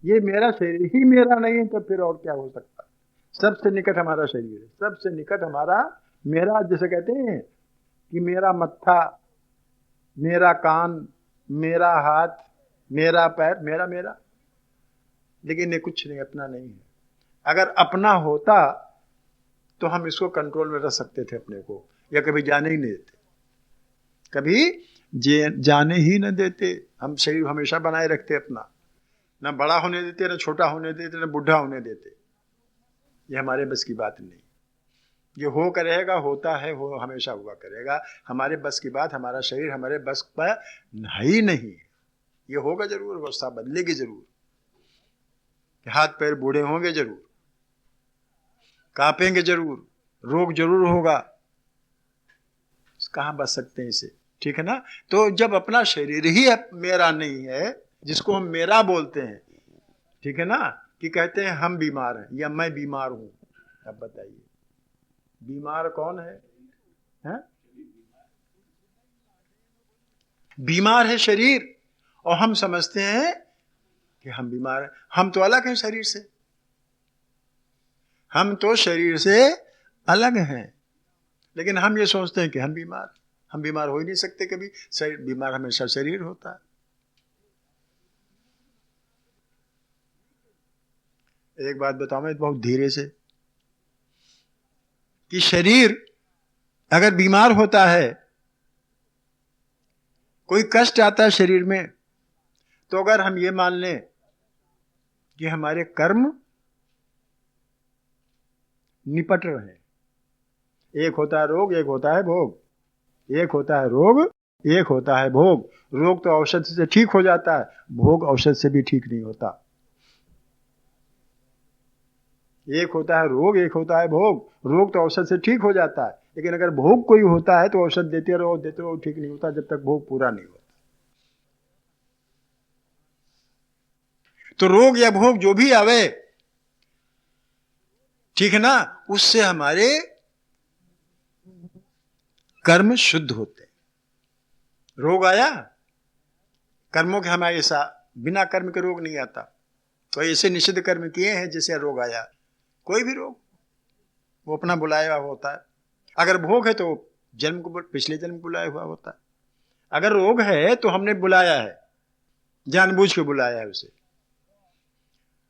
ये मेरा शरीर ही मेरा नहीं है तो फिर और क्या हो सकता है? सबसे निकट हमारा शरीर है, सबसे निकट हमारा, मेरा जैसे कहते हैं कि मेरा मत्था, मेरा कान, मेरा हाथ, मेरा पैर, मेरा मेरा, लेकिन ये कुछ नहीं, अपना नहीं है। अगर अपना होता तो हम इसको कंट्रोल में रख सकते थे अपने को, या कभी जाने ही नहीं देते, कभी जाने ही न देते। हम शरीर हमेशा बनाए रखते अपना, ना बड़ा होने देते, ना छोटा होने देते, ना बुढ़ा होने देते। ये हमारे बस की बात नहीं। ये हो करेगा, होता है, हो हमेशा हुआ करेगा। हमारे बस की बात, हमारा शरीर हमारे बस पर ही नहीं। ये होगा जरूर, अवस्था बदलेगी जरूर, हाथ पैर बूढ़े होंगे जरूर, कांपेंगे जरूर, रोग जरूर होगा, कहां बच सकते हैं इसे? ठीक है ना? तो जब अपना शरीर ही मेरा नहीं है, जिसको हम मेरा बोलते हैं, ठीक है ना, कि कहते हैं हम बीमार हैं या मैं बीमार हूं, अब बताइए बीमार कौन है? हैं? बीमार है शरीर, और हम समझते हैं कि हम बीमार हैं। हम तो अलग हैं शरीर से, हम तो शरीर से अलग हैं, लेकिन हम ये सोचते हैं कि हम बीमार हो ही नहीं सकते कभी। शरीर बीमार हमेशा शरीर होता है। एक बात बताऊं मैं बहुत धीरे से, कि शरीर अगर बीमार होता है, कोई कष्ट आता है शरीर में, तो अगर हम ये मान लें कि हमारे कर्म निपट रहे हैं, एक होता है रोग, एक होता है भोग, एक होता है रोग, एक होता है भोग। रोग तो औषध से ठीक हो जाता है, भोग औषध से भी ठीक नहीं होता। एक होता है रोग, एक होता है भोग। रोग तो औषध से ठीक हो जाता है, लेकिन अगर भोग कोई होता है तो औषध देते रहो ठीक नहीं होता, जब तक भोग पूरा नहीं होता। तो रोग या भोग जो भी आवे, ठीक है ना, उससे हमारे कर्म शुद्ध होते हैं। रोग आया, कर्मों के हमारे बिना कर्म के रोग नहीं आता। तो ऐसे निषिद्ध कर्म किए हैं जिससे रोग आया। कोई भी रोग वो अपना बुलाया हुआ होता है। अगर भोग है तो जन्म को, पिछले जन्म बुलाया हुआ होता है। अगर रोग है तो हमने बुलाया है, जानबूझ के बुलाया है उसे।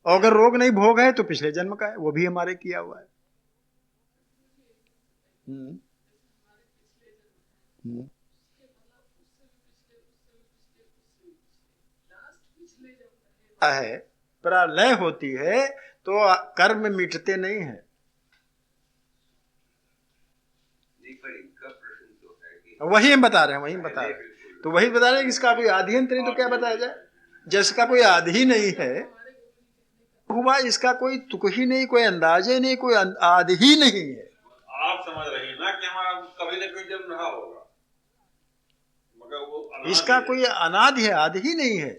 और अगर रोग नहीं, भोग है, तो पिछले जन्म का है, वो भी हमारे किया हुआ है। है प्रलय होती है तो कर्म मिटते नहीं है। वही हम बता रहे हैं, तो वही बता रहे हैं कि इसका कोई आदि अंत नहीं, तो क्या बताया जाए? जिसका कोई आदि ही नहीं है हुआ, इसका कोई तुक ही नहीं, कोई अंदाजे नहीं, कोई आदि ही नहीं है। आप समझ रहे हैं ना कि हमारा कभी न कभी जन्म रहा होगा, मगर वो इसका कोई अनादि है, आदि ही नहीं है।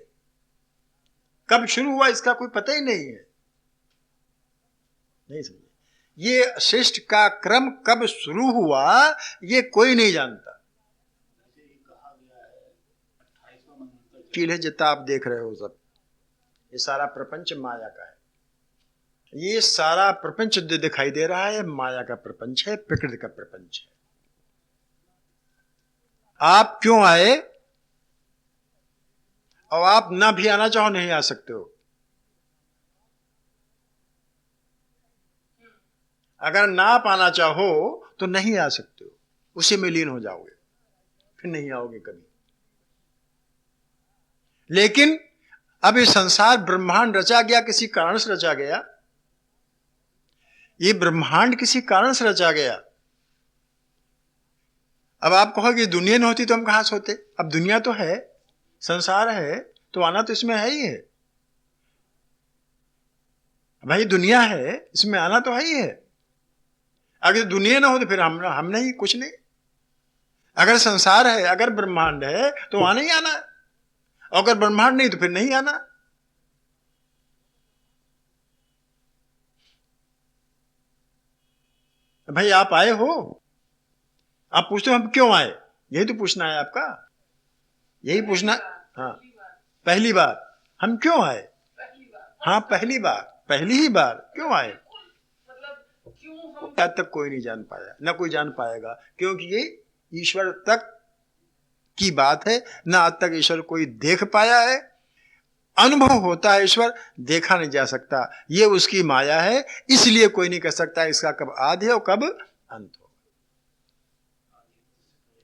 कब शुरू हुआ इसका कोई पता ही नहीं है। नहीं समझे? ये सृष्टि का क्रम कब शुरू हुआ ये कोई नहीं जानता। टीले जितना आप देख रहे हो सब, ये सारा प्रपंच माया का है। ये सारा प्रपंच जो दिखाई दे रहा है माया का प्रपंच है, प्रकृति का प्रपंच है। आप क्यों आए? और आप ना भी आना चाहो नहीं आ सकते हो। अगर ना आप आना चाहो तो नहीं आ सकते हो, उसी में लीन हो जाओगे, फिर नहीं आओगे कभी। लेकिन अब ये संसार ब्रह्मांड रचा गया, किसी कारण से रचा गया। ये ब्रह्मांड किसी कारण से रचा गया। अब आप कहोगे दुनिया न होती तो हम कहां से होते? अब दुनिया तो है, संसार है, तो आना तो इसमें है ही है। भाई दुनिया है, इसमें आना तो है ही है। अगर दुनिया ना हो तो फिर हम नहीं, कुछ नहीं। अगर संसार है, अगर ब्रह्मांड है तो आना ही आना है, और अगर ब्रह्मांड नहीं तो फिर नहीं आना। भाई आप आए हो, आप पूछते हो हम क्यों आए, यही तो पूछना है आपका, यही पूछना। हाँ, पहली बार हम क्यों आए? हाँ, पहली ही बार क्यों आए? मतलब क्यों हम आज तक कोई नहीं जान पाया, न कोई जान पाएगा, क्योंकि ये ईश्वर तक की बात है। न आज तक ईश्वर कोई देख पाया है। अनुभव होता है, ईश्वर देखा नहीं जा सकता, ये उसकी माया है। इसलिए कोई नहीं कह सकता इसका कब आदि है और कब अंत हो।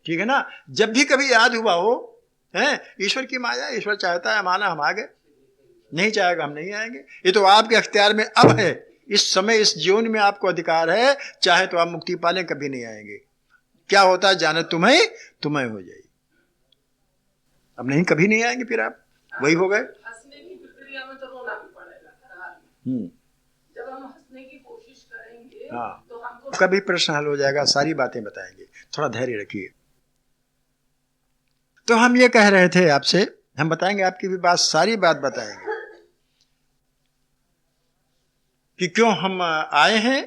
ठीक है ना? जब भी कभी याद हुआ हो, है ईश्वर की माया, ईश्वर चाहता है माना हम आ गए, नहीं चाहेगा हम नहीं आएंगे। ये तो आपके अख्तियार में अब है, इस समय इस जीवन में आपको अधिकार है, चाहे तो आप मुक्ति पालें, कभी नहीं आएंगे। क्या होता है जाने तुम्हें हो जाएगी। अब नहीं, कभी नहीं आएंगे, फिर आप वही हो गए। हंसने की प्रक्रिया में तो रोना भी पड़ेगा हर हाल में। जब हम हंसने की कोशिश करेंगे तो हमको कभी प्रश्न हल हो जाएगा, सारी बातें बताएंगे, थोड़ा धैर्य रखिए। तो हम ये कह रहे थे आपसे, हम बताएंगे आपकी भी बात, सारी बात बताएंगे कि क्यों हम आए हैं,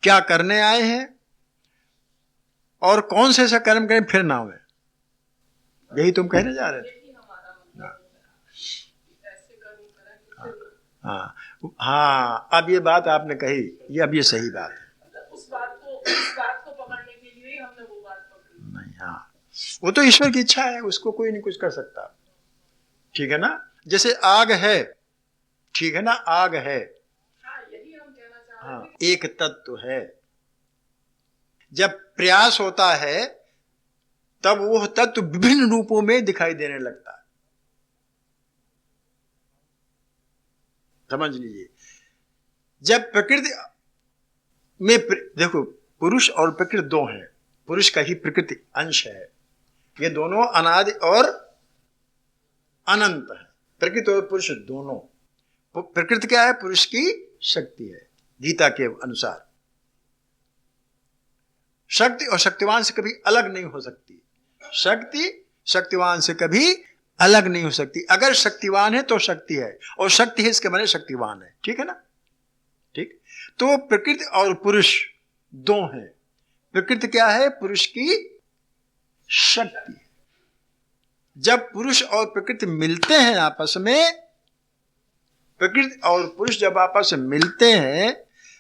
क्या करने आए हैं, और कौन से ऐसा कर्म करें फिर ना हुए। यही तुम कहने जा रहे थे। हाँ हाँ, अब ये बात आपने कही, ये अब ये सही बात है। उस बात को पकड़ने के लिए ही हमने वो बात पकड़ी। नहीं, हाँ, वो तो ईश्वर की इच्छा है, उसको कोई नहीं कुछ कर सकता। ठीक है ना? जैसे आग है, ठीक है ना, आग है, यही हम कहना चाह रहे हैं। हाँ, एक तत्व है। जब प्रयास होता है तब वो तत्व विभिन्न रूपों में दिखाई देने लगता है। समझ लीजिए, जब प्रकृति में देखो, पुरुष और प्रकृति दो हैं, पुरुष का ही प्रकृति अंश है। ये दोनों अनादि और अनंत है, प्रकृति और पुरुष दोनों। प्रकृति क्या है? पुरुष की शक्ति है, गीता के अनुसार। शक्ति और शक्तिवान से कभी अलग नहीं हो सकती। शक्ति शक्तिवान से कभी अलग नहीं हो सकती। अगर शक्तिवान है तो शक्ति है, और शक्ति है इसके माने शक्तिवान है। ठीक है ना? ठीक। तो प्रकृति और पुरुष दो हैं। प्रकृति क्या है? पुरुष की शक्ति। जब पुरुष और प्रकृति मिलते हैं आपस में, प्रकृति और पुरुष जब आपस में मिलते हैं,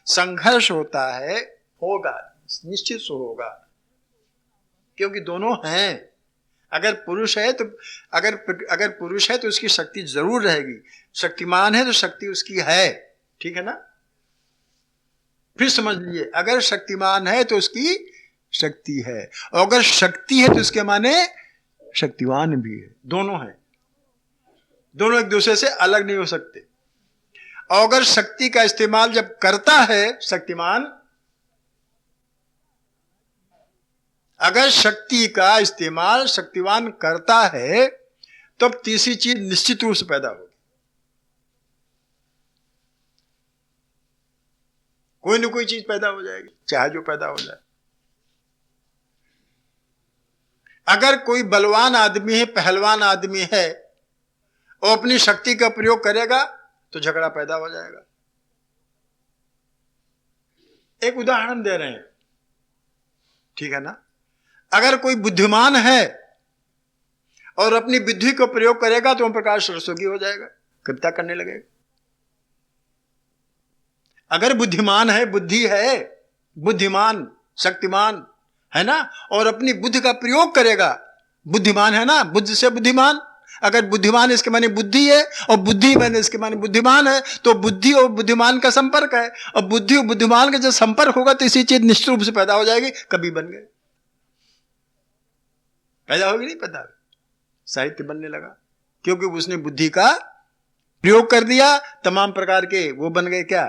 संघर्ष होता है, होगा, निश्चित से होगा, क्योंकि दोनों हैं। अगर पुरुष है तो अगर पुरुष है तो उसकी शक्ति जरूर रहेगी, शक्तिमान है तो शक्ति उसकी है। ठीक है ना? फिर समझ लीजिए, अगर शक्तिमान है तो उसकी शक्ति है, और अगर शक्ति है तो उसके माने शक्तिवान भी है। दोनों हैं, दोनों एक दूसरे से अलग नहीं हो सकते। और अगर शक्ति का इस्तेमाल जब करता है शक्तिमान, अगर शक्ति का इस्तेमाल शक्तिवान करता है तो अब तीसरी चीज निश्चित रूप से पैदा होगी। कोई ना कोई चीज पैदा हो जाएगी, चाहे जो पैदा हो जाए। अगर कोई बलवान आदमी है, पहलवान आदमी है, और अपनी शक्ति का प्रयोग करेगा तो झगड़ा पैदा हो जाएगा। एक उदाहरण दे रहे हैं, ठीक है ना? अगर कोई बुद्धिमान है और अपनी बुद्धि को प्रयोग करेगा तो ओम प्रकाश सरस्वती हो जाएगा, कविता करने लगेगा। अगर बुद्धिमान है, बुद्धि है, बुद्धिमान शक्तिमान है ना, और अपनी बुद्धि का प्रयोग करेगा, बुद्धिमान है ना, बुद्धि से बुद्धिमान। अगर बुद्धिमान इसके माने बुद्धि है, और बुद्धि माने इसके माने बुद्धिमान है, तो बुद्धि और बुद्धिमान का संपर्क है, और बुद्धि और बुद्धिमान का जब संपर्क होगा तो इसी चीज निश्चित रूप से पैदा हो जाएगी। कभी बन गए, पैदा होगी, नहीं पता, साहित्य बनने लगा, क्योंकि उसने बुद्धि का प्रयोग कर दिया। तमाम प्रकार के वो बन गए। क्या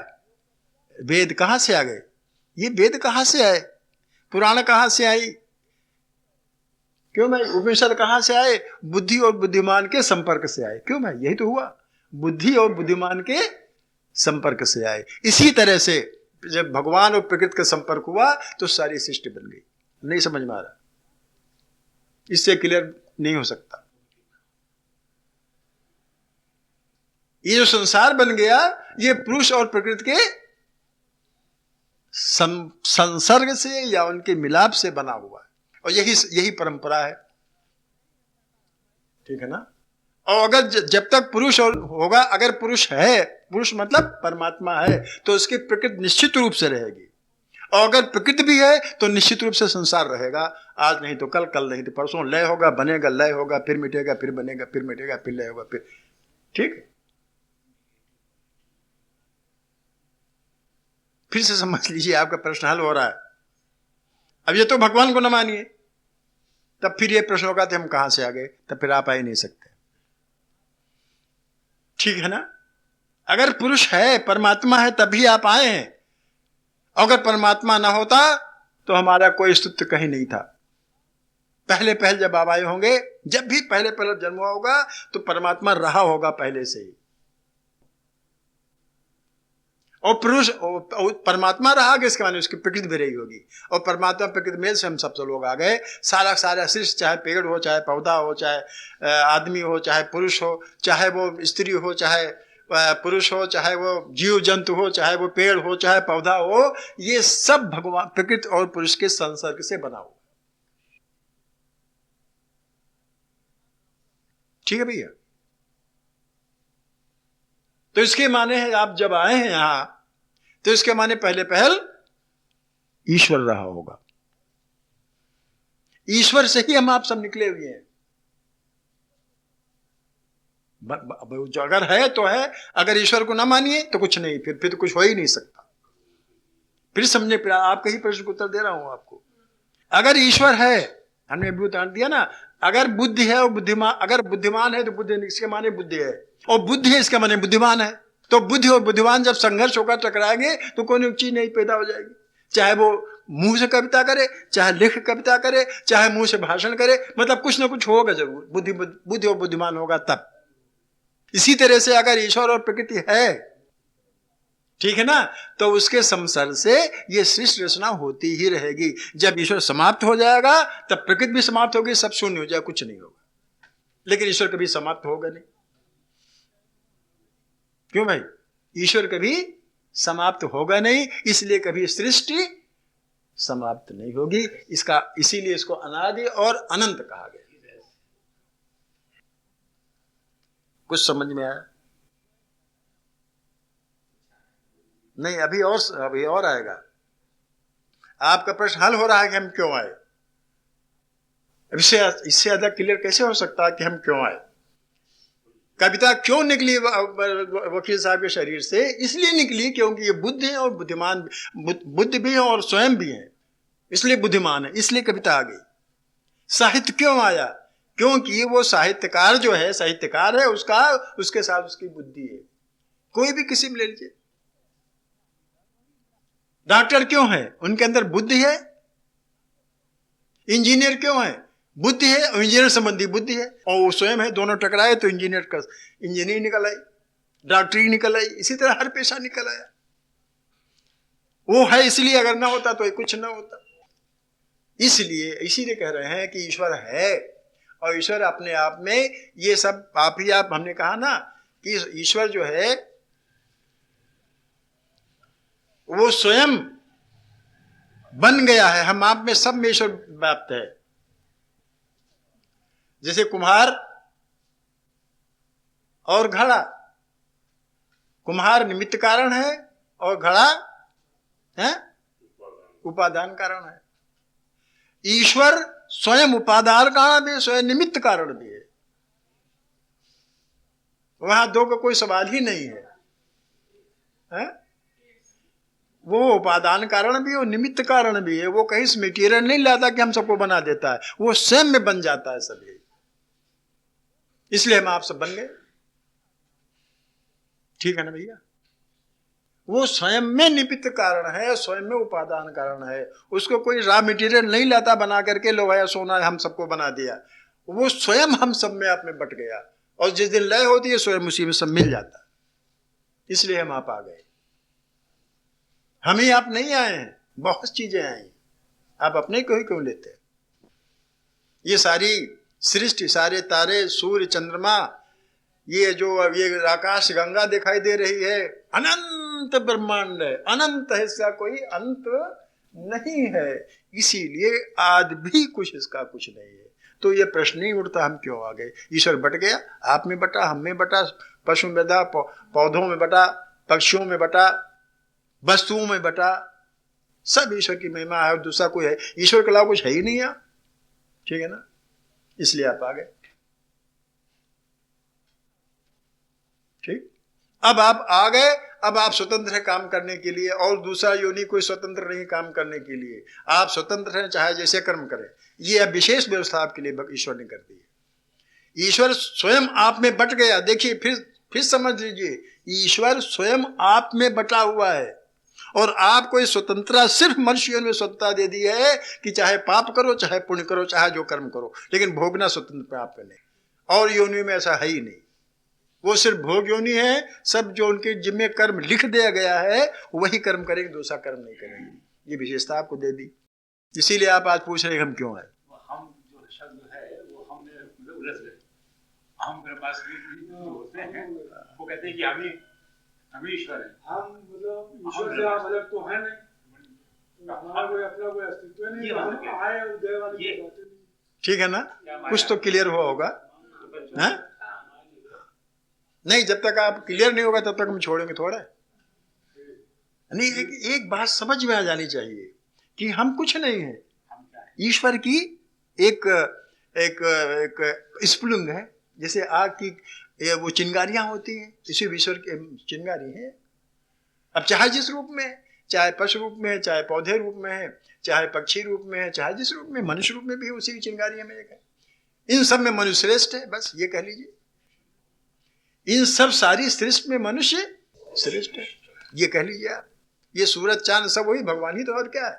वेद कहां से आ गए? ये वेद कहां से आए? पुराण कहां से आई? क्यों मैं उपनिषद कहां से आए? बुद्धि और बुद्धिमान के संपर्क से आए। क्यों मैं, यही तो हुआ, बुद्धि और बुद्धिमान के संपर्क से आए। इसी तरह से जब भगवान और प्रकृति का संपर्क हुआ तो सारी सृष्टि बन गई। नहीं समझ में आ रहा? इससे क्लियर नहीं हो सकता। ये जो संसार बन गया, ये पुरुष और प्रकृति के संसर्ग से या उनके मिलाप से बना हुआ है, और यही परंपरा है। ठीक है ना? और अगर जब तक पुरुष होगा, अगर पुरुष है, पुरुष मतलब परमात्मा है, तो उसकी प्रकृति निश्चित रूप से रहेगी। और अगर प्रकृति भी है तो निश्चित रूप से संसार रहेगा। आज नहीं तो कल, कल नहीं तो परसों। लय होगा, बनेगा, लय होगा, फिर मिटेगा, फिर बनेगा, फिर मिटेगा, फिर लय होगा, फिर। ठीक है, फिर से समझ लीजिए, आपका प्रश्न हल हो रहा है। अब ये तो भगवान को न मानिए, तब फिर ये प्रश्न होगा कि हम कहां से आ गए, तब फिर आप आ ही नहीं सकते। ठीक है ना? अगर पुरुष है, परमात्मा है, तभी आप आए हैं। अगर परमात्मा ना होता तो हमारा कोई अस्तित्व कहीं नहीं था। पहले पहले जब आप आए होंगे, जब भी पहले पहले जन्म हुआ होगा, तो परमात्मा रहा होगा पहले से ही। और पुरुष परमात्मा रहा कि इसके माने उसकी प्रकृति भी रही होगी। और परमात्मा प्रकृति मेल से हम सब लोग आ गए। सारा सारा सृष्टि, चाहे पेड़ हो, चाहे पौधा हो, चाहे आदमी हो, चाहे पुरुष हो, चाहे वो स्त्री हो, चाहे पुरुष हो, चाहे वो जीव जंतु हो, चाहे वो पेड़ हो, चाहे पौधा हो, ये सब भगवान प्रकृति और पुरुष के संसर्ग से बना हुआ। ठीक है भैया? तो इसके माने है, आप जब आए हैं यहां, तो इसके माने पहले पहल ईश्वर रहा होगा। ईश्वर से ही हम आप सब निकले हुए हैं। जो अगर है तो है, अगर ईश्वर को ना मानिए तो कुछ नहीं, फिर तो कुछ हो ही नहीं सकता। फिर समझे, आपका ही प्रश्न को उत्तर दे रहा हूं आपको। अगर ईश्वर है, हमने भी उदाहरण दिया ना, अगर बुद्धि है और बुद्धिमान, अगर बुद्धिमान है तो बुद्धि, इसके माने बुद्धि है, और बुद्धि है इसके माने बुद्धिमान है। तो बुद्धि और बुद्धिमान जब संघर्ष होकर टकराएंगे तो कोई चीज नहीं पैदा हो जाएगी। चाहे वो मुंह से कविता करे, चाहे लिख कविता करे, चाहे मुंह से भाषण करे, मतलब कुछ ना कुछ होगा जरूर। बुद्धि और बुद्धिमान होगा तब। इसी तरह से अगर ईश्वर और प्रकृति है, ठीक है ना, तो उसके संसर्ग से ये सृष्टि रचना होती ही रहेगी। जब ईश्वर समाप्त हो जाएगा तब प्रकृति भी समाप्त होगी, सब शून्य हो जाएगा, कुछ नहीं होगा। लेकिन ईश्वर कभी समाप्त होगा नहीं। क्यों भाई? ईश्वर कभी समाप्त होगा नहीं, इसलिए कभी सृष्टि समाप्त नहीं होगी। इसीलिए इसको अनादि और अनंत कहा गया। कुछ समझ में आया? नहीं, अभी और आएगा। आपका प्रश्न हल हो रहा है कि हम क्यों आए। इससे ज्यादा क्लियर कैसे हो सकता है कि हम क्यों आए? कविता क्यों निकली वकील साहब के शरीर से? इसलिए निकली क्योंकि ये बुद्ध है और बुद्धिमान, बुद्ध भी है और स्वयं भी है, इसलिए बुद्धिमान है, इसलिए कविता आ गई। साहित्य क्यों आया? क्योंकि वो साहित्यकार जो है, साहित्यकार है, उसके साथ उसकी बुद्धि है। कोई भी किसी में ले लीजिए। डॉक्टर क्यों है? उनके अंदर बुद्धि है। इंजीनियर क्यों है? बुद्धि है, और इंजीनियर संबंधी बुद्धि है, और वो स्वयं है। दोनों टकराए तो इंजीनियर निकल आई, डॉक्टरी निकल आई। इसी तरह हर पेशा निकल आया। वो है इसलिए, अगर ना होता तो कुछ ना होता। इसीलिए कह रहे हैं कि ईश्वर है, और ईश्वर अपने आप में ये सब आप हमने कहा ना कि ईश्वर जो है वो स्वयं बन गया है। हम आप में सब में ईश्वर व्याप्त है। जैसे कुम्हार और घड़ा, कुम्हार निमित्त कारण है और घड़ा है उपादान कारण है। ईश्वर स्वयं उपादान कारण भी है, स्वयं निमित्त कारण भी है। वहां दो का कोई सवाल ही नहीं है? वो उपादान कारण भी है और निमित्त कारण भी है। वो कहीं से मटेरियल नहीं लाता कि हम सबको बना देता है, वो स्वयं में बन जाता है सभी। इसलिए हम आप सब बन गए। ठीक है ना भैया? वो स्वयं में निमित्त कारण है, स्वयं में उपादान कारण है। उसको कोई रॉ मटेरियल नहीं लाता बना करके, लो भैया सोना हमको बना दिया। वो स्वयं हम सब में आप में बट गया, और जिस दिन लय होती है स्वयं उसी में सब मिल जाता। इसलिए हम आप आ गए। हम ही आप नहीं आए हैं, बहुत चीजें आई। आप अपने को ही क्यों लेते? ये सारी सृष्टि, सारे तारे, सूर्य, चंद्रमा, ये जो ये आकाश गंगा दिखाई दे रही है, अनंत ब्रह्मांड है, अनंत है, इसका कोई अंत नहीं है। इसीलिए आज भी कुछ इसका कुछ नहीं है। तो ये प्रश्न नहीं उठता हम क्यों आ गए। ईश्वर बट गया, आप में बटा, हम में बटा, पशु में बटा, पौधों में बटा, पक्षियों में बटा, वस्तुओं में बटा, सब ईश्वर की महिमा है और दूसरा कोई है, ईश्वर के अलावा कुछ है ही नहीं है। ठीक है ना, इसलिए आप आ गए। ठीक, अब आप आ गए, अब आप स्वतंत्र है काम करने के लिए, और दूसरा योनि कोई स्वतंत्र नहीं काम करने के लिए। आप स्वतंत्र हैं, चाहे जैसे कर्म करें। ये अब विशेष व्यवस्था आपके लिए ईश्वर ने कर दी है। ईश्वर स्वयं आप में बट गया। देखिए, फिर समझ लीजिए, ईश्वर स्वयं आप में बटा हुआ है और आपको इस स्वतंत्रता सिर्फ मनुष्यों में स्वतंत्रता दे दी है कि चाहे पाप करो, चाहे पुण्य करो, चाहे जो कर्म करो, लेकिन भोगना स्वतंत्र आपका नहीं। और योनि में ऐसा है ही नहीं, वो सिर्फ भोग योनि है। सब जो उनके जिम्मे कर्म लिख दिया गया है वही कर्म करेंगे, दूसरा कर्म नहीं करेंगे। ये विशेषता आपको दे दी, इसीलिए आप आज पूछ रहे हैं हम क्यों आए। हम जो शब्द है वो हमने उलझ गए। हम ब्रह्मास्मि जो होते हैं वो कहते हैं कि हम ईश्वर हैं। हम मतलब ईश्वर से आप अलग तो है नहीं, हमारा कोई अपना कोई अस्तित्व नहीं, हम आए उदय वाली बात नहीं। ठीक है ना, कुछ तो क्लियर हुआ होगा। हाँ? नहीं, जब तक आप क्लियर नहीं होगा तब तक हम छोड़ेंगे थोड़ा नहीं। एक बात समझ में आ जानी चाहिए कि हम कुछ नहीं है, ईश्वर की एक एक एक स्फुलिंग है। जैसे आग की वो चिंगारियां होती हैं, इसी ईश्वर की चिंगारी है। अब चाहे जिस रूप में, चाहे पशु रूप में है, चाहे पौधे रूप में है, चाहे पक्षी रूप में है, चाहे जिस रूप में, मनुष्य रूप में भी उसी की चिंगारियां में एक है। इन सब में मनुष्य श्रेष्ठ है, बस ये कह लीजिए। इन सब सारी सृष्टि में मनुष्य श्रेष्ठ है, ये कह लीजिए आप। ये सूरज चांद सब वही भगवान ही तो, और क्या है,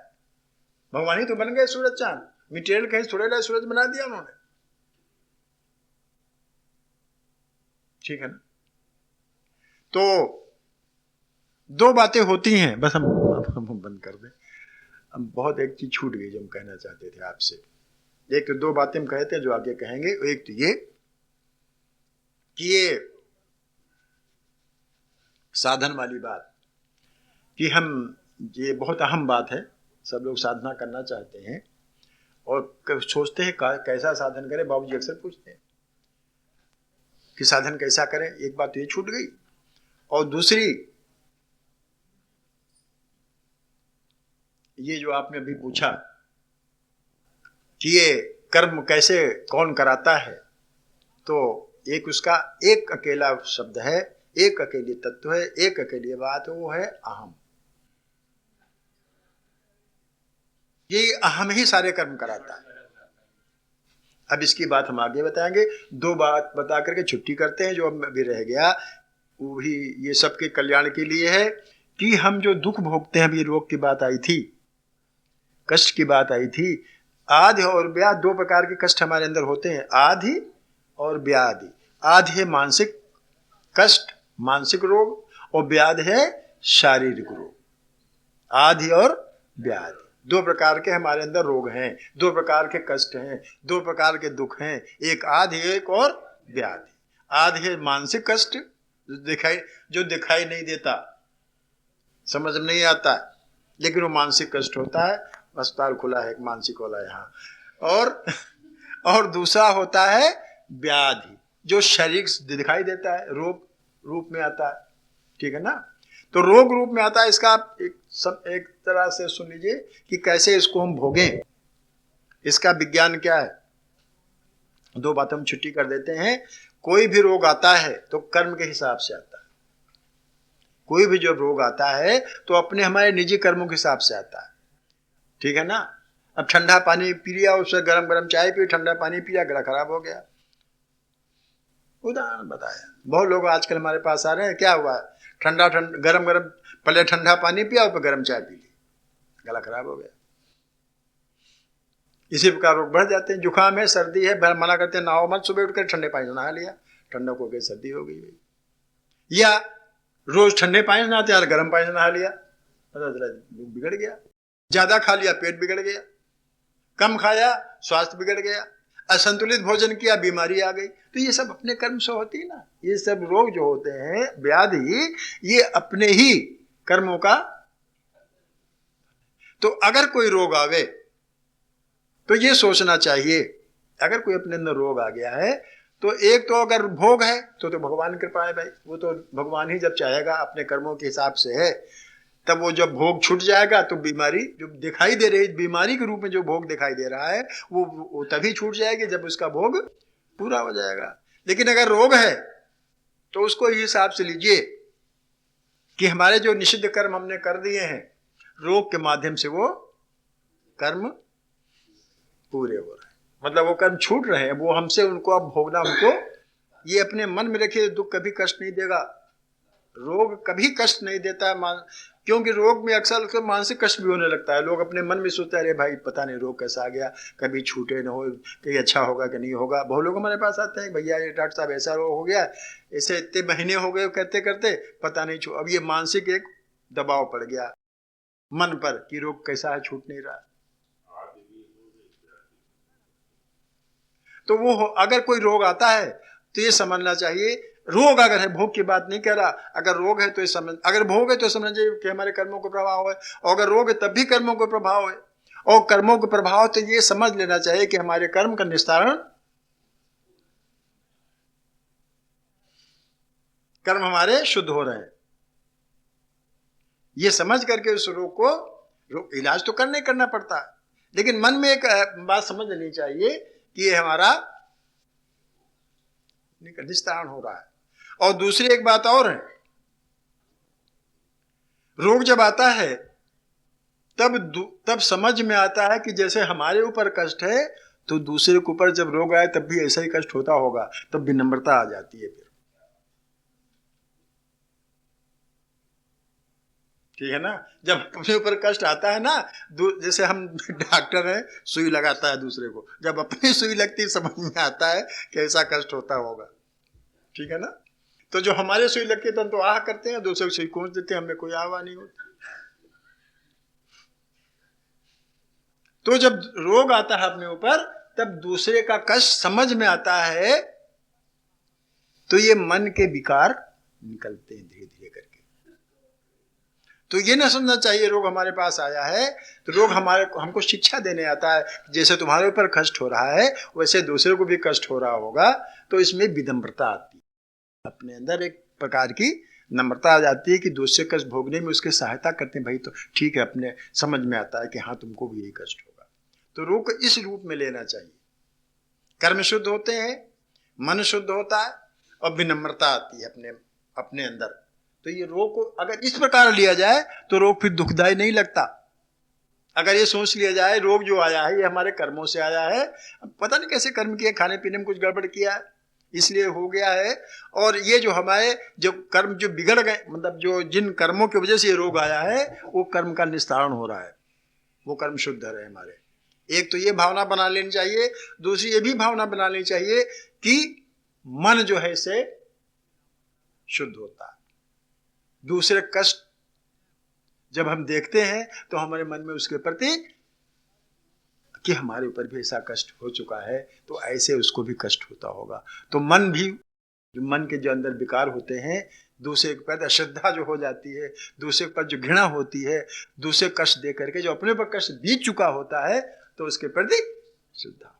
भगवान ही तो बन गए सूरज चांद। मटेरियल कहीं थोड़े लाए, सूरज बना दिया उन्होंने। ठीक है ना, तो दो बातें होती हैं, बस हम बंद कर दें। हम बहुत एक चीज छूट गई जो हम कहना चाहते थे आपसे। एक तो दो बातें हम कहते हैं जो आगे कहेंगे। एक तो ये कि ये साधन वाली बात, कि हम, ये बहुत अहम बात है। सब लोग साधना करना चाहते हैं और सोचते हैं कैसा साधन करें। बाबूजी अक्सर पूछते हैं कि साधन कैसा करें। एक बात तो ये छूट गई, और दूसरी ये जो आपने अभी पूछा कि ये कर्म कैसे कौन कराता है, तो एक उसका एक अकेला शब्द है, एक अकेली तत्व है, एक अकेली बात है, वो है अहम। ये अहम ही सारे कर्म कराता है। अब इसकी बात हम आगे बताएंगे। दो बात बता करके छुट्टी करते हैं। जो अब अभी रह गया वो भी ये सबके कल्याण के लिए है कि हम जो दुख भोगते हैं, अभी रोग की बात आई थी, कष्ट की बात आई थी। आधि और व्याधि, दो प्रकार के कष्ट हमारे अंदर होते हैं, आधि और व्याधि। आधि है मानसिक कष्ट, मानसिक रोग, और व्याधि है शारीरिक रोग। आधि और व्याधि दो प्रकार के हमारे अंदर रोग हैं, दो प्रकार के कष्ट हैं, दो प्रकार के दुख हैं। एक आधि, एक और व्याधि। आधि है मानसिक कष्ट, जो दिखाई नहीं देता, समझ में नहीं आता, लेकिन वो मानसिक कष्ट होता है। अस्पताल खुला है एक मानसिक वाला यहाँ। और दूसरा होता है व्याधि, जो शरीर दिखाई देता है, रोग रूप में आता है। ठीक है ना, तो रोग रूप में आता है। इसका आप एक तरह से सुन लीजिए कि कैसे इसको हम भोगें। इसका विज्ञान क्या है। दो बात हम छुट्टी कर देते हैं। कोई भी रोग आता है तो कर्म के हिसाब से आता है। कोई भी जो रोग आता है तो अपने हमारे निजी कर्मों के हिसाब से आता है। ठीक है ना। अब ठंडा पानी पी लिया, उससे गरम गरम चाय पी, ठंडा पानी पिया, गला खराब हो गया। उदाहरण बताया। बहुत लोग आजकल हमारे पास आ रहे हैं, क्या हुआ, ठंडा गरम गरम पहले ठंडा पानी पिया और फिर गरम चाय पी ली, गला खराब हो गया। इसी प्रकार रोग बढ़ जाते हैं। जुकाम है, सर्दी है, मना करते हैं नहाओ मत, सुबह उठकर ठंडे पानी से नहा लिया, ठंडा हो गई, सर्दी हो गई। या रोज ठंडे पानी से नहाते यार, गर्म पानी से नहा लिया, बिगड़ गया। ज्यादा खा लिया, पेट बिगड़ गया। कम खाया, स्वास्थ्य बिगड़ गया। असंतुलित भोजन किया, बीमारी आ गई। तो ये सब अपने कर्म से होती है ना। ये सब रोग जो होते हैं, व्याधि, ये अपने ही कर्मों का। तो अगर कोई रोग आवे तो ये सोचना चाहिए, अगर कोई अपने अंदर रोग आ गया है तो एक तो अगर भोग है तो भगवान की कृपा है भाई, वो तो भगवान ही जब चाहेगा अपने कर्मों के हिसाब से है, तब वो जब भोग छूट जाएगा तो बीमारी जो दिखाई दे रही, बीमारी के रूप में जो भोग दिखाई दे रहा है वो तभी छूट जाएगी जब उसका भोग पूरा हो जाएगा। लेकिन अगर रोग है तो उसको इस हिसाब से लीजिए कि हमारे जो निषिद्ध कर्म हमने कर दिए हैं, रोग के माध्यम से वो कर्म पूरे हो रहे हैं, मतलब वो कर्म छूट रहे हैं, वो हमसे उनको अब भोगना, हमको ये अपने मन में रखिए, दुख कभी कष्ट नहीं देगा, रोग कभी कष्ट नहीं देता है। क्योंकि रोग में अक्सर मानसिक कष्ट भी होने लगता है। लोग अपने मन में सोचते हैं अरे भाई पता नहीं रोग कैसा आ गया, कभी छूटे न हो, कहीं अच्छा होगा कि नहीं होगा। बहुत लोग हमारे पास आते हैं भैया ये डॉक्टर साहब ऐसा रोग हो गया, ऐसे इतने महीने हो गए करते करते पता नहीं छूट। अब ये मानसिक एक दबाव पड़ गया मन पर कि रोग कैसा है, छूट नहीं रहा। तो वो अगर कोई रोग आता है तो ये समझना चाहिए, रोग अगर है, भोग की बात नहीं कह रहा, अगर रोग है तो ये समझ, अगर भोग है तो समझ जाइए कि हमारे कर्मों को प्रभाव है, और अगर रोग है तब भी कर्मों को प्रभाव है। और कर्मों को प्रभाव तो ये समझ लेना चाहिए कि हमारे कर्म का निस्तारण, कर्म हमारे शुद्ध हो रहे हैं, ये समझ करके उस रोग को इलाज तो करना पड़ता है, लेकिन मन में एक बात समझ लेनी चाहिए कि ये हमारा निस्तारण हो रहा है। और दूसरी एक बात और है, रोग जब आता है तब समझ में आता है कि जैसे हमारे ऊपर कष्ट है तो दूसरे के ऊपर जब रोग आए तब भी ऐसा ही कष्ट होता होगा, तब विनम्रता आ जाती है फिर, ठीक है ना। जब अपने ऊपर कष्ट आता है ना, जैसे हम डॉक्टर है सुई लगाता है दूसरे को, जब अपनी सुई लगती समझ में आता है कि ऐसा कष्ट होता होगा, ठीक है ना। तो जो हमारे सुई लगती है तो हम तो आह करते हैं, दूसरे को सुई कोच देते हैं, हमें कोई आह नहीं होती। तो जब रोग आता है अपने ऊपर तब दूसरे का कष्ट समझ में आता है, तो ये मन के विकार निकलते हैं धीरे धीरे करके। तो ये ना समझना चाहिए रोग हमारे पास आया है तो रोग हमको शिक्षा देने आता है, जैसे तुम्हारे ऊपर कष्ट हो रहा है वैसे दूसरे को भी कष्ट हो रहा होगा। तो इसमें विनम्रता आती है, अपने अंदर एक प्रकार की नम्रता आ जाती है कि दूसरे कष्ट भोगने में उसकी सहायता करते हैं, भाई तो ठीक है, अपने समझ में आता है कि हाँ तुमको भी यही कष्ट होगा। तो रोग को इस रूप में लेना चाहिए, कर्म शुद्ध होते हैं, मन शुद्ध होता है और विनम्रता आती है अपने अंदर। तो ये रोग को अगर इस प्रकार लिया जाए तो रोग फिर दुखदायी नहीं लगता। अगर ये सोच लिया जाए रोग जो आया है ये हमारे कर्मों से आया है, पता नहीं कैसे कर्म किए, खाने पीने में कुछ गड़बड़ किया है इसलिए हो गया है, और ये जो हमारे जो कर्म जो बिगड़ गए, मतलब जो जिन कर्मों की वजह से ये रोग आया है वो कर्म का निस्तारण हो रहा है, वो कर्म शुद्ध है हमारे। एक तो ये भावना बना लेनी चाहिए, दूसरी ये भी भावना बना लेनी चाहिए कि मन जो है इसे शुद्ध होता है। दूसरे कष्ट जब हम देखते हैं तो हमारे मन में उसके प्रति कि हमारे ऊपर भी ऐसा कष्ट हो चुका है तो ऐसे उसको भी कष्ट होता होगा। तो मन भी, जो मन के जो अंदर विकार होते हैं, दूसरे के प्रति अश्रद्धा जो हो जाती है, दूसरे के प्रति जो घृणा होती है, दूसरे कष्ट दे करके जो अपने पर कष्ट बीत चुका होता है तो उसके प्रति श्रद्धा।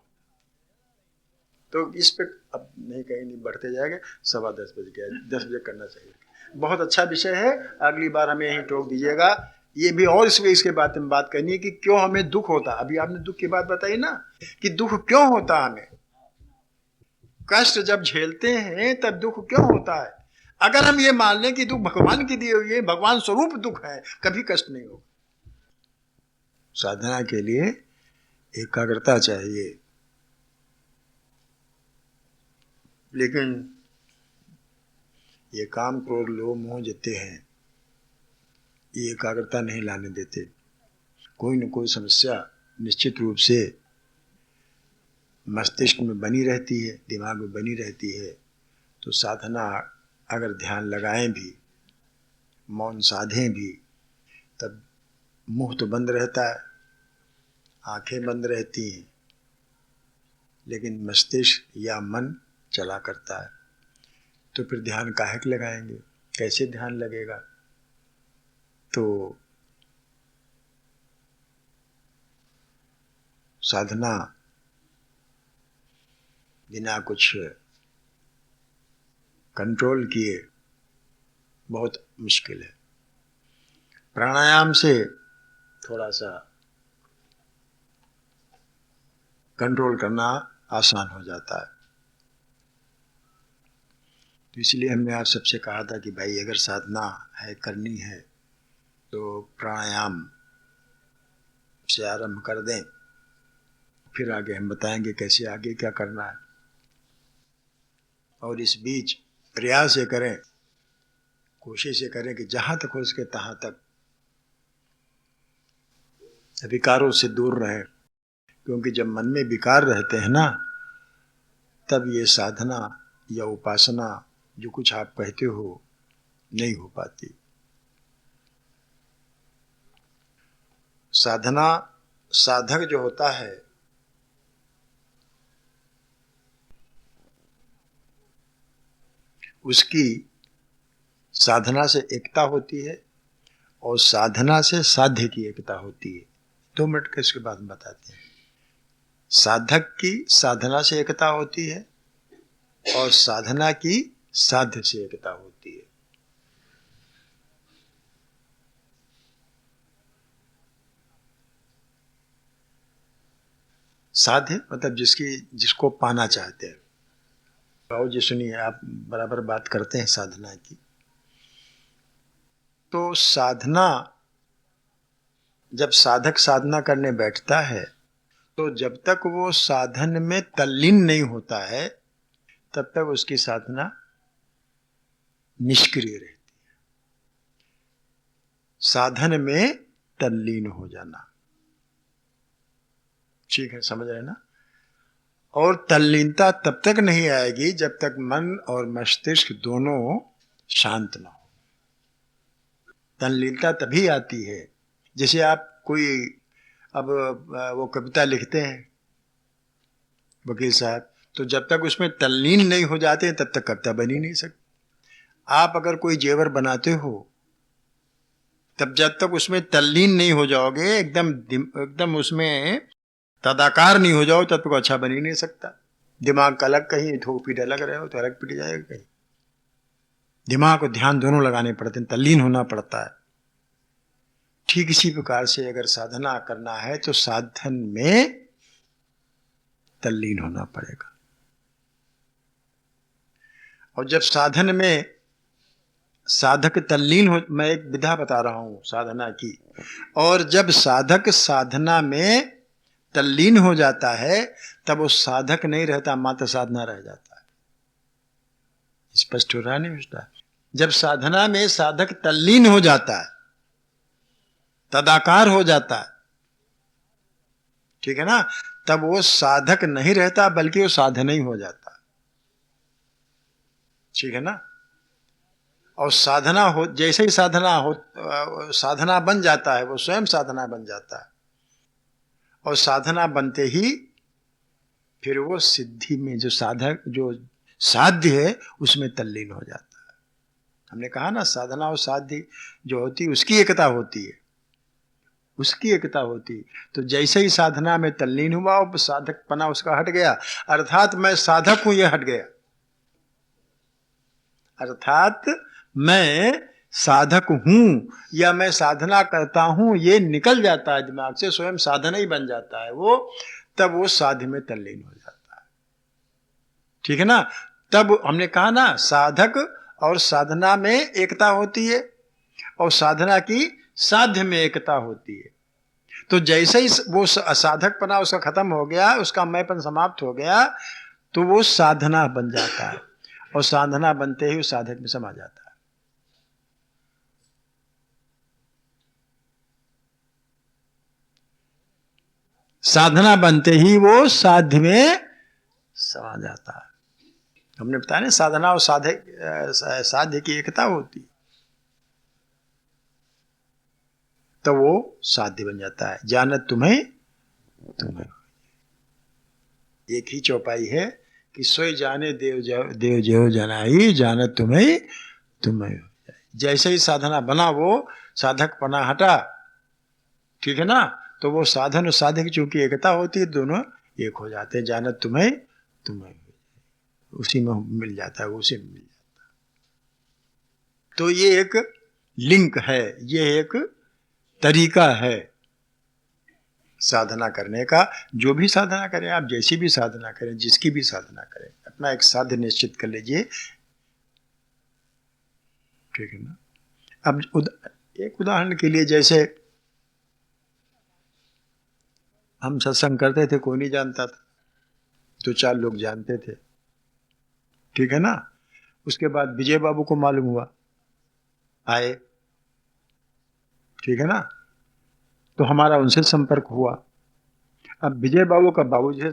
तो इस पे अब नहीं कहीं नहीं बढ़ते जाएंगे, 10:15 बज गया, 10 बजे करना चाहिए। बहुत अच्छा विषय है, अगली बार हमें यहीं टोक दीजिएगा। ये भी और इसके बात में बात करनी है कि क्यों हमें दुख होता। अभी आपने दुख की बात बताई ना कि दुख क्यों होता, हमें कष्ट जब झेलते हैं तब दुख क्यों होता है। अगर हम ये मान लें कि दुख भगवान की दिए हुए भगवान स्वरूप दुख है, कभी कष्ट नहीं होगा। साधना के लिए एकाग्रता चाहिए, लेकिन ये काम क्रोध लोभ मोह जितने हैं ये एकाग्रता नहीं लाने देते। कोई न कोई समस्या निश्चित रूप से मस्तिष्क में बनी रहती है, दिमाग में बनी रहती है। तो साधना अगर ध्यान लगाएं भी, मौन साधें भी, तब मुंह तो बंद रहता है, आंखें बंद रहती हैं, लेकिन मस्तिष्क या मन चला करता है। तो फिर ध्यान काहे के लगाएंगे, कैसे ध्यान लगेगा। तो साधना बिना कुछ कंट्रोल किए बहुत मुश्किल है। प्राणायाम से थोड़ा सा कंट्रोल करना आसान हो जाता है। तो इसलिए हमने आप सबसे कहा था कि भाई अगर साधना है करनी है तो प्राणायाम से आरंभ कर दें, फिर आगे हम बताएंगे कैसे आगे क्या करना है। और इस बीच प्रयास ये करें, कोशिश ये करें कि जहाँ तक हो सके तहाँ तक विकारों से दूर रहें, क्योंकि जब मन में विकार रहते हैं ना, तब ये साधना या उपासना जो कुछ आप कहते हो नहीं हो पाती। साधना, साधक जो होता है उसकी साधना से एकता होती है और साधना से साध्य की एकता होती है। 2 मिनट के इसके बाद बताते हैं। साधक की साधना से एकता होती है और साधना की साध्य से एकता होती है। साध्य मतलब जिसको पाना चाहते हैं। बाबू जी सुनिए, आप बराबर बात करते हैं साधना की। तो साधना, जब साधक साधना करने बैठता है तो जब तक वो साधन में तल्लीन नहीं होता है तब तक उसकी साधना निष्क्रिय रहती है। साधन में तल्लीन हो जाना, ठीक है, समझ रहे ना। और तल्लीनता तब तक नहीं आएगी जब तक मन और मस्तिष्क दोनों शांत ना हो। तल्लीनता तभी आती है, जैसे आप कोई अब वो कविता लिखते हैं वकील साहब, तो जब तक उसमें तल्लीन नहीं हो जाते तब तक कविता बन ही नहीं सकती। आप अगर कोई जेवर बनाते हो तब जब तक उसमें तल्लीन नहीं हो जाओगे, एकदम उसमें तदाकार नहीं हो जाओ, तब तक अच्छा बन ही नहीं सकता। दिमाग का अलग कहीं ठोक पीट अलग रहे हो तो अलग पीट जाएगा कहीं। दिमाग और ध्यान दोनों लगाने पड़ते हैं, तल्लीन होना पड़ता है। ठीक इसी प्रकार से अगर साधना करना है तो साधन में तल्लीन होना पड़ेगा। और जब साधन में साधक तल्लीन हो, मैं एक विधा बता रहा हूं साधना की, और जब साधक साधना में तल्लीन हो जाता है तब वो साधक नहीं रहता, मात्र साधना रह जाता है। स्पष्ट हो रहा नहीं उसका? जब साधना में साधक तल्लीन हो जाता है, तदाकार हो जाता है, ठीक है ना, तब वो साधक नहीं रहता बल्कि वो साधन ही हो जाता है, ठीक है ना। और साधना हो, जैसे ही साधना बन जाता है, वो स्वयं साधना बन जाता है। और साधना बनते ही फिर वो सिद्धि में जो साध्य है उसमें तल्लीन हो जाता है। हमने कहा ना, साधना और साध्य जो होती है उसकी एकता होती है, उसकी एकता होती है। तो जैसे ही साधना में तल्लीन हुआ, वो साधकपना उसका हट गया, अर्थात मैं साधक हूं, यह हट गया। अर्थात मैं साधक हूं या मैं साधना करता हूं, ये निकल जाता है दिमाग से, स्वयं साधना ही बन जाता है वो। तब वो साध्य में तल्लीन हो जाता है, ठीक है ना। तब हमने कहा ना, साधक और साधना में एकता होती है और साधना की साध्य में एकता होती है। तो जैसे ही वो असाधकपना उसका खत्म हो गया, उसका मैंपन समाप्त हो गया, तो वो साधना बन जाता है और साधना बनते ही वो साधक में समा जाता है। साधना बनते ही वो साध्य में समा जाता है। हमने बताया ना, साधना और साध्य की एकता होती, तो वो साध्य बन जाता है। जानत तुम्हें एक ही चौपाई है कि सोई जाने देव जो जनाई, जानत तुम्हें। जैसे ही साधना बना, वो साधक पना हटा, ठीक है ना, तो वो साधन और साधक चूंकि एकता होती है, दोनों एक हो जाते हैं। जानत तुम्हें उसी में मिल जाता है, उसी में मिल जाता है। तो ये एक लिंक है, ये एक तरीका है साधना करने का। जो भी साधना करें आप, जैसी भी साधना करें, जिसकी भी साधना करें, अपना एक साध्य निश्चित कर लीजिए, ठीक है ना। अब एक उदाहरण के लिए, जैसे हम सत्संग करते थे, कोई नहीं जानता था, 2-4 लोग जानते थे, ठीक है ना। उसके बाद विजय बाबू को मालूम हुआ, आए, ठीक है ना, तो हमारा उनसे संपर्क हुआ। अब विजय बाबू का बाबू जी से